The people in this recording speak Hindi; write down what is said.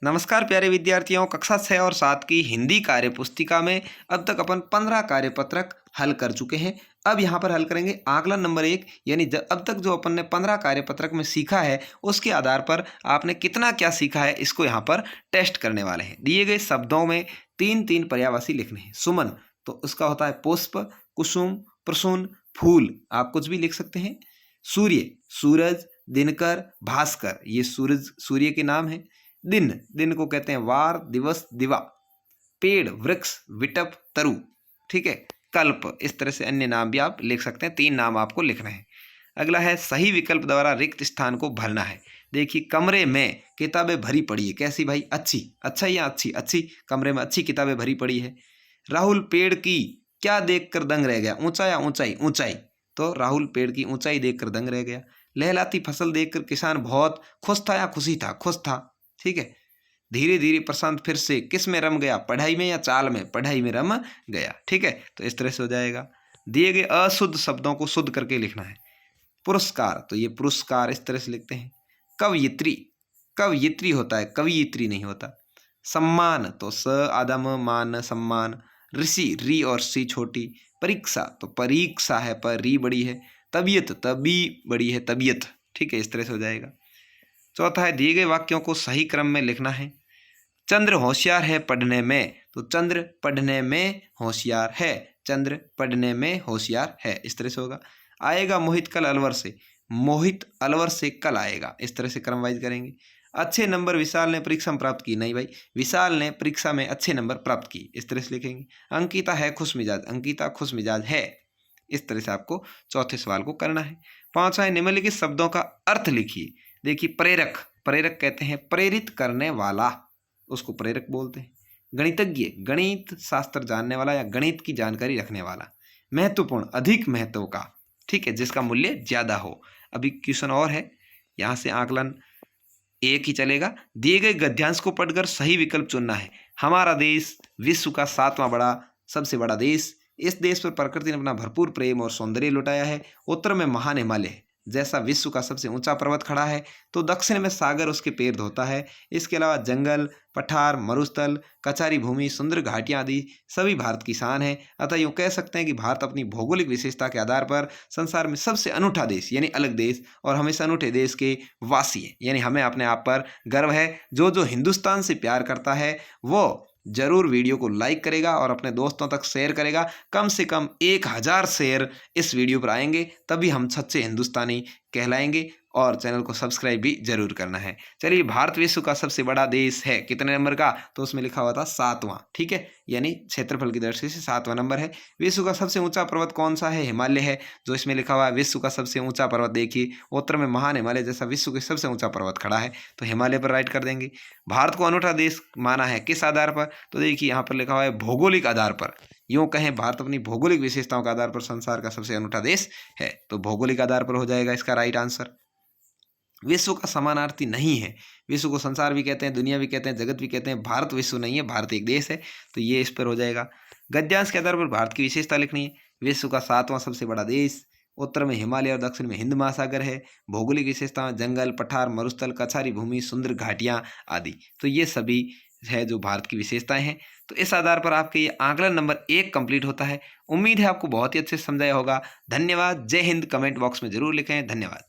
नमस्कार प्यारे विद्यार्थियों, कक्षा 6 और 7 की हिंदी कार्य पुस्तिका में अब तक अपन 15 कार्यपत्रक हल कर चुके हैं। अब यहाँ पर हल करेंगे आकलन नंबर 1, यानी अब तक जो अपन ने 15 कार्यपत्रक में सीखा है उसके आधार पर आपने कितना क्या सीखा है इसको यहाँ पर टेस्ट करने वाले हैं। दिए गए शब्दों में तीन तीन पर्यायवाची लिखने हैं। सुमन तो उसका होता है पुष्प, कुसुम, प्रसून, फूल, आप कुछ भी लिख सकते हैं। सूर्य, सूरज, दिनकर, भास्कर, ये सूरज सूर्य के नाम है। दिन, दिन को कहते हैं वार, दिवस, दिवा। पेड़, वृक्ष, विटप, तरु, ठीक है। कल्प, इस तरह से अन्य नाम भी आप लिख सकते हैं। 3 नाम आपको लिखना है। अगला है सही विकल्प द्वारा रिक्त स्थान को भरना है। देखिए, कमरे में किताबें भरी पड़ी है। कैसी भाई? अच्छी। अच्छा या अच्छी? अच्छी। कमरे में अच्छी किताबें भरी पड़ी है। राहुल पेड़ की क्या देखकर दंग रह गया? ऊंचा या ऊंचाई? ऊंचाई। तो राहुल पेड़ की ऊंचाई देखकर दंग रह गया। लहलाती फसल देखकर किसान बहुत खुश था या खुशी था? खुश था, ठीक है। धीरे धीरे प्रशांत फिर से किस में रम गया? पढ़ाई में या चाल में? पढ़ाई में रम गया, ठीक है। तो इस तरह से हो जाएगा। दिए गए अशुद्ध शब्दों को शुद्ध करके लिखना है। पुरस्कार, तो ये पुरस्कार इस तरह से लिखते हैं। कवयित्री, कवयित्री होता है, कवयित्री नहीं होता। सम्मान तो स आधा म मान सम्मान। ऋषि, री और सी छोटी। परीक्षा तो परीक्षा है, पर री बड़ी है। तबीयत, तबी बड़ी है, तबीयत, ठीक है। इस तरह से हो जाएगा। चौथा है दिए गए वाक्यों को सही क्रम में लिखना है। चंद्र होशियार है पढ़ने में, तो चंद्र पढ़ने में होशियार है। चंद्र पढ़ने में होशियार है, इस तरह से होगा। आएगा मोहित कल अलवर से, मोहित अलवर से कल आएगा, इस तरह से क्रम वाइज करेंगे। अच्छे नंबर विशाल ने परीक्षा में प्राप्त की, नहीं भाई, विशाल ने परीक्षा में अच्छे नंबर प्राप्त की, इस तरह से लिखेंगे। अंकिता है खुश मिजाज, अंकिता खुश मिजाज है, इस तरह से आपको चौथे सवाल को करना है। पांचवा है निम्नलिखित शब्दों का अर्थ लिखिए। देखिए, प्रेरक, प्रेरक कहते हैं प्रेरित करने वाला, उसको प्रेरक बोलते हैं। गणितज्ञ, गणित शास्त्र जानने वाला या गणित की जानकारी रखने वाला। महत्वपूर्ण, अधिक महत्व का, ठीक है, जिसका मूल्य ज्यादा हो। अभी क्वेश्चन और है, यहाँ से आकलन एक ही चलेगा। दिए गए गद्यांश को पढ़कर सही विकल्प चुनना है। हमारा देश विश्व का 7वां बड़ा सबसे बड़ा देश। इस देश पर प्रकृति ने अपना भरपूर प्रेम और सौंदर्य लुटाया है। उत्तर में महान हिमालय है, जैसा विश्व का सबसे ऊंचा पर्वत खड़ा है, तो दक्षिण में सागर उसके पैर धोता है। इसके अलावा जंगल, पठार, मरुस्थल, कचारी भूमि, सुंदर घाटियां आदि सभी भारत की शान है। अतः यूँ कह सकते हैं कि भारत अपनी भौगोलिक विशेषता के आधार पर संसार में सबसे अनूठा देश यानी अलग देश और हमेशा अनूठे देश के वासी है। यानी हमें अपने आप पर गर्व है। जो जो हिंदुस्तान से प्यार करता है वो जरूर वीडियो को लाइक करेगा और अपने दोस्तों तक शेयर करेगा। कम से कम 1000 शेयर इस वीडियो पर आएंगे, तभी हम सच्चे हिंदुस्तानी कहलाएंगे। और चैनल को सब्सक्राइब भी जरूर करना है। चलिए, भारत विश्व का सबसे बड़ा देश है, कितने नंबर का? तो उसमें लिखा हुआ था 7वां, ठीक है, यानी क्षेत्रफल की दृष्टि से 7वां नंबर है। विश्व का सबसे ऊंचा पर्वत कौन सा है? हिमालय है, जो इसमें लिखा हुआ है विश्व का सबसे ऊंचा पर्वत। देखिए, उत्तर में महान हिमालय जैसा विश्व के सबसे ऊंचा पर्वत खड़ा है, तो हिमालय पर राइट कर देंगे। भारत को अनूठा देश माना है किस आधार पर? तो देखिए, यहाँ पर लिखा हुआ है भौगोलिक आधार पर। यूं कहें, भारत अपनी भौगोलिक विशेषताओं के आधार पर संसार का सबसे अनूठा देश है, तो भौगोलिक आधार पर हो जाएगा इसका राइट आंसर। विश्व का समानार्थी नहीं है। विश्व को संसार भी कहते हैं, दुनिया भी कहते हैं, जगत भी कहते हैं। भारत विश्व नहीं है, भारत एक देश है, तो ये इस पर हो जाएगा। गद्यांश के आधार पर भारत की विशेषता लिखनी है। विश्व का 7वां सबसे बड़ा देश, उत्तर में हिमालय और दक्षिण में हिंद महासागर है। भौगोलिक विशेषता जंगल, पठार, मरुस्थल, कछारी भूमि, सुंदर घाटियां आदि, तो ये सभी है जो भारत की विशेषताएं हैं। तो इस आधार पर आपके ये आकलन नंबर 1 कंप्लीट होता है। उम्मीद है आपको बहुत ही अच्छे से समझाया होगा। धन्यवाद। जय हिंद। कमेंट बॉक्स में जरूर लिखें। धन्यवाद।